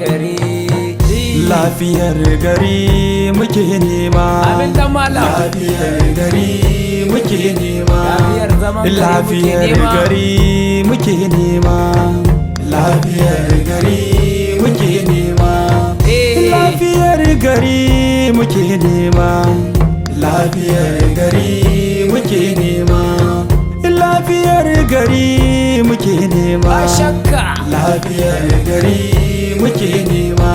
gari. Lafiyar gari muke nema. Amin dan malam. Lafiyar gari muke nema. Lafiyar zaman gari Lafiyar muke nema. gari muke nema. Lafiyar gari muke nema. Lafiyar gari muke nema. Lafiyar gari muke nema. Lafiyar gari muke nema. Ba shakka. Lafiyar gari muke nema.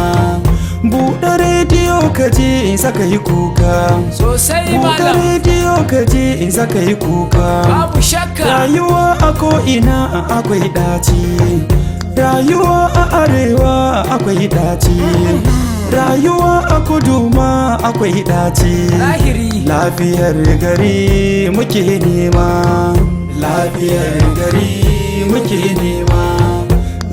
Buɗe rediyo ka je in saka yi kuka. Sosai Buɗe malam. rediyo ka je in saka yi kuka. Babu shakka. Rayuwa a ko'ina akwai ɗaci. Rayuwa a arewa akwai ɗaci. Rayuwa a kudu ma akwai ɗaci. Lahiri. Lafiyar gari muke nema. Lafiyar gari muke nema.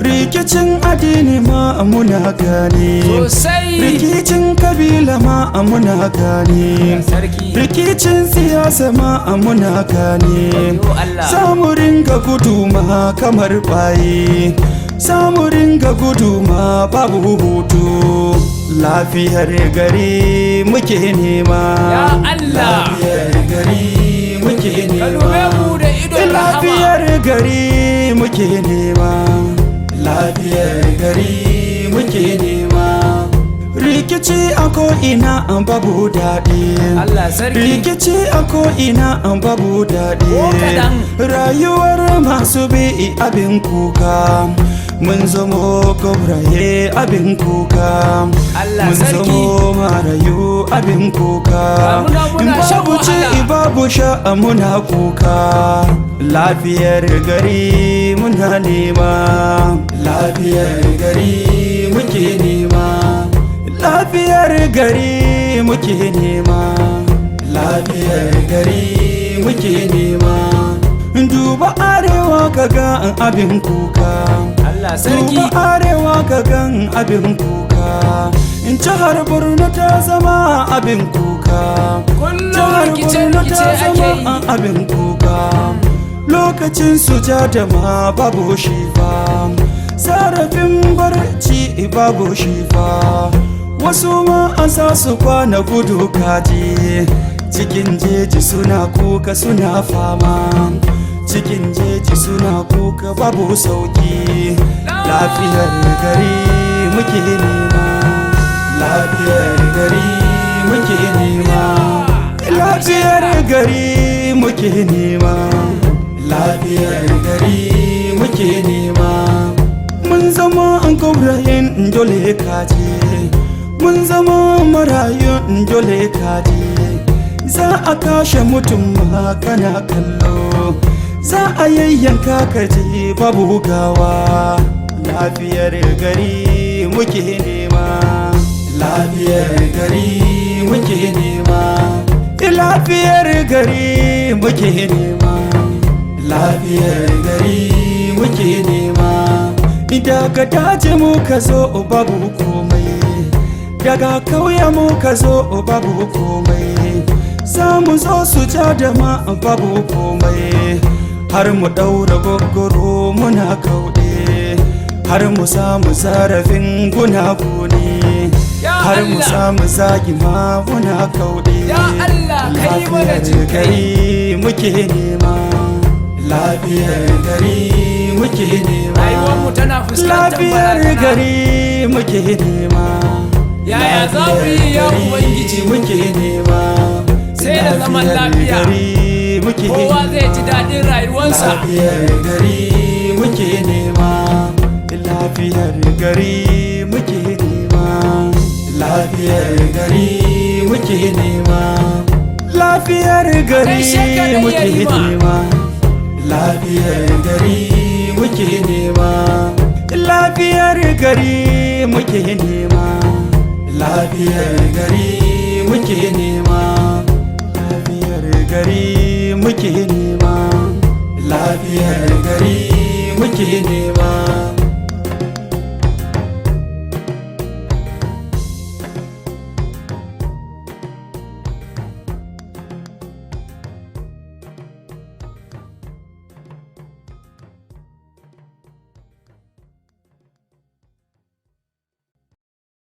Rikicin addini ma muna gane. Sosai. Rikicin kabila ma muna gane. Sarki. Rikicin siyasa ma muna gane. Yo Allah. Samu ringa gudu ma kamar baye. Samu ringa gudu ma babu hutu. Lafiyar gari muke nema. Ya Allah. Lafiyar gari muke Ka nema. dube mu da idon rahama. Lafiyar gari muke nema. Lafiyar gari muke nema. Rikici a ko'ina babu daɗi. Allah sarki. Rikici a ko'ina babu daɗi. Ko kaɗan. Rayuwar masu bi abin kuka. Mun zamo gauraye abin kuka. Allah Mun sarki. zamo marayu abin kuka. Muna shan Babu ci wahala. babu sha muna kuka. Lafiyar gari muna nema. Lafiyar gari muke nema. Lafiyar gari muke nema. Lafiyar gari muke nema. Duba arewa kaga abin kuka. Allah sarki. Duba arewa kaga abin kuka. Jihar Borno ta zama abin kuka. Kullum Jihar Borno rikice-rikice ta ake zama yi. abin kuka. Lokacin sujada ma babu shifa. Sarafin barci babu shifa. Wasu ma an sa su kwana gudu kaji. Cikin jeji suna kuka suna fama. Cikin jeji suna kuka babu sauki. Lafiyar gari muke nema. Lafiyar gari muke nema. Lafiyar gari muke nema. Lafiyar gari muke nema. Mun zama an gaurayen dole kaje. Mun zama marayun dole kaje. Za a kashe mutum ma kana kallo. Za a yayyanka kaje babu gawa. Lafiyar gari muke nema. Lafiyar gari muke nema. Lafiyar gari muke nema. Lafiyar gari muke nema. Daga daji muka zo babu komai. Daga kauye muka zo babu komai. Za mu zo su ja da ma babu komai. Har mu ɗaura gwaggwaro muna kauɗe. Har mu samu zarafin gunaguni. Har mu samu zagi ma muna kauɗe. Ya Allah kai mana jin kai. gari muke nema. Lafiyar gari muke nema. Rayuwar mu tana fuskantar Lafiyar barazana. gari muke nema. Yaya za mu yi ya Ubangiji? muke nema. Sai da zaman Lafiyar lafiya. gari muke Kowa zai ji nema. daɗin rayuwarsa. Lafiyar gari muke nema. Lafiyar gari muke nema. Lafiyar gari muke nema. Lafiyar gari Gaishe ka da muke Yarima. nema. Lafiyar gari muke nema. Lafiyar gari muke nema. Lafiyar gari muke nema. Lafiyar gari muke nema. Lafiyar gari muke nema.